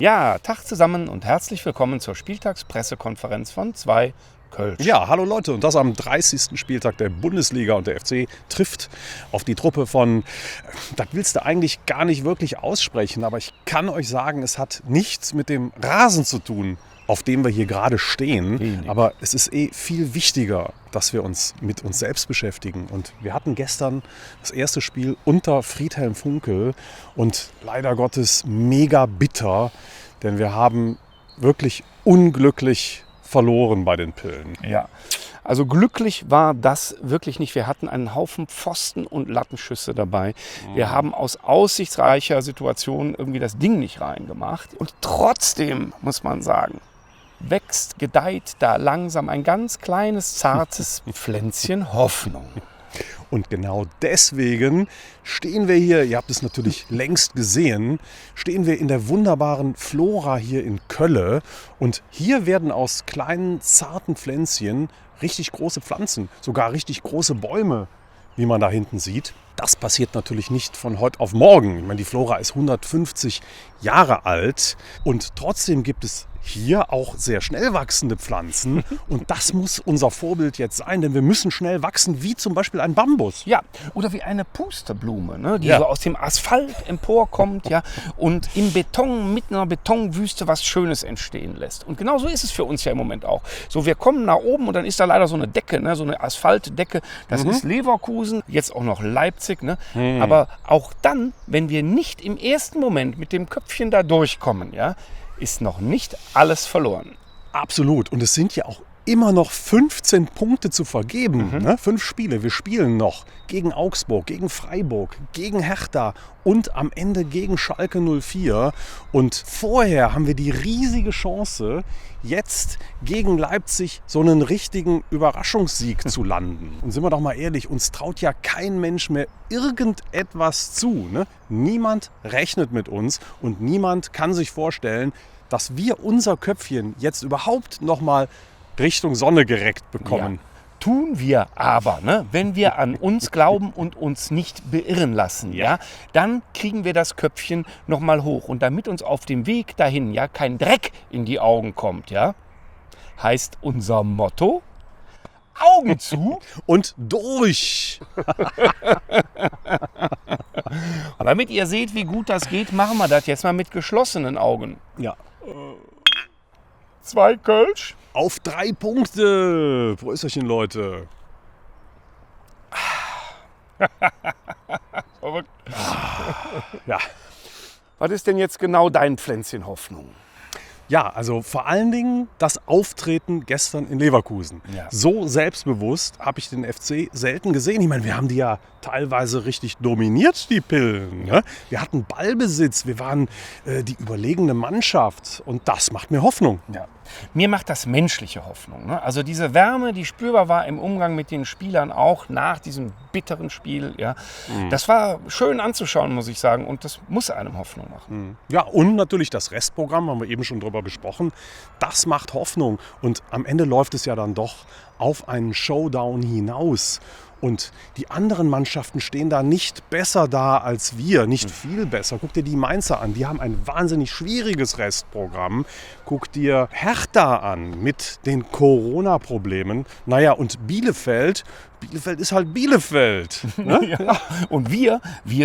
Ja, Tag zusammen und herzlich willkommen zur Spieltagspressekonferenz von 2 Kölsch. Ja, hallo Leute, und das am 30. Spieltag der Bundesliga, und der FC trifft auf die Truppe von, das willst du eigentlich gar nicht wirklich aussprechen, aber ich kann euch sagen, es hat nichts mit dem Rasen zu tun, auf dem wir hier gerade stehen. Wenig. Aber es ist viel wichtiger, dass wir uns mit uns selbst beschäftigen. Und wir hatten gestern das erste Spiel unter Friedhelm Funkel und leider Gottes mega bitter, denn wir haben wirklich unglücklich verloren bei den Pillen. Ja, also glücklich war das wirklich nicht. Wir hatten einen Haufen Pfosten und Lattenschüsse dabei. Wir haben aus aussichtsreicher Situation irgendwie das Ding nicht reingemacht. Und trotzdem, muss man sagen, wächst, gedeiht da langsam ein ganz kleines, zartes Pflänzchen Hoffnung. Und genau deswegen stehen wir hier, ihr habt es natürlich längst gesehen, stehen wir in der wunderbaren Flora hier in Kölle. Und hier werden aus kleinen, zarten Pflänzchen richtig große Pflanzen, sogar richtig große Bäume, wie man da hinten sieht. Das passiert natürlich nicht von heute auf morgen. Ich meine, die Flora ist 150 Jahre alt und trotzdem gibt es hier auch sehr schnell wachsende Pflanzen. Und das muss unser Vorbild jetzt sein, denn wir müssen schnell wachsen, wie zum Beispiel ein Bambus. Ja, oder wie eine Pusteblume, ne, die Ja. so aus dem Asphalt emporkommt, ja, und im Beton, mit einer Betonwüste was Schönes entstehen lässt. Und genau so ist es für uns ja im Moment auch. So, wir kommen nach oben und dann ist da leider so eine Decke, ne, so eine Asphaltdecke. Das ist Leverkusen, jetzt auch noch Leipzig. Ne? Aber auch dann, wenn wir nicht im ersten Moment mit dem Köpfchen da durchkommen, ja, ist noch nicht alles verloren. Absolut. Und es sind ja auch immer noch 15 Punkte zu vergeben. Ne? 5 Spiele. Wir spielen noch gegen Augsburg, gegen Freiburg, gegen Hertha und am Ende gegen Schalke 04. Und vorher haben wir die riesige Chance, jetzt gegen Leipzig so einen richtigen Überraschungssieg zu landen. Und sind wir doch mal ehrlich, uns traut ja kein Mensch mehr irgendetwas zu. Ne? Niemand rechnet mit uns und niemand kann sich vorstellen, dass wir unser Köpfchen jetzt überhaupt noch mal Richtung Sonne gereckt bekommen. Ja. Tun wir aber, ne? Wenn wir an uns glauben und uns nicht beirren lassen, ja, dann kriegen wir das Köpfchen noch mal hoch. Und damit uns auf dem Weg dahin ja kein Dreck in die Augen kommt, ja, heißt unser Motto: Augen zu. Und durch! Und damit ihr seht, wie gut das geht, machen wir das jetzt mal mit geschlossenen Augen. Ja. 2 Kölsch. Auf 3 Punkte! Prösterchen, Leute! Verrückt. Ja. Was ist denn jetzt genau dein Pflänzchen Hoffnung? Ja, also vor allen Dingen das Auftreten gestern in Leverkusen. Ja. So selbstbewusst habe ich den FC selten gesehen. Ich meine, wir haben die ja teilweise richtig dominiert, die Pillen. Ne? Wir hatten Ballbesitz, wir waren die überlegene Mannschaft und das macht mir Hoffnung. Ja. Mir macht das menschliche Hoffnung. Ne? Also diese Wärme, die spürbar war im Umgang mit den Spielern auch nach diesem bitteren Spiel. Ja? Das war schön anzuschauen, muss ich sagen. Und das muss einem Hoffnung machen. Ja, und natürlich das Restprogramm, haben wir eben schon drüber besprochen. Das macht Hoffnung. Und am Ende läuft es ja dann doch auf einen Showdown hinaus. Und die anderen Mannschaften stehen da nicht besser da als wir, nicht viel besser. Guck dir die Mainzer an, die haben ein wahnsinnig schwieriges Restprogramm. Guck dir Hertha an mit den Corona-Problemen. Naja, und Bielefeld ist halt Bielefeld. Ne? Ja. Und wir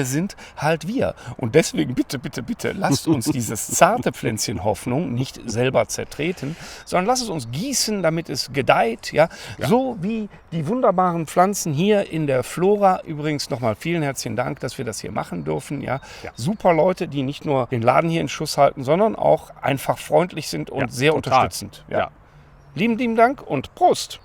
sind halt wir. Und deswegen bitte, bitte, bitte, lasst uns dieses zarte Pflänzchen Hoffnung nicht selber zertreten, sondern lasst es uns gießen, damit es gedeiht. Ja? So wie die wunderbaren Pflanzen hier in der Flora. Übrigens nochmal vielen herzlichen Dank, dass wir das hier machen dürfen. Ja? Super Leute, die nicht nur den Laden hier in Schuss halten, sondern auch einfach freundlich sind und sehr total unterstützend. Ja. Lieben Dank und Prost!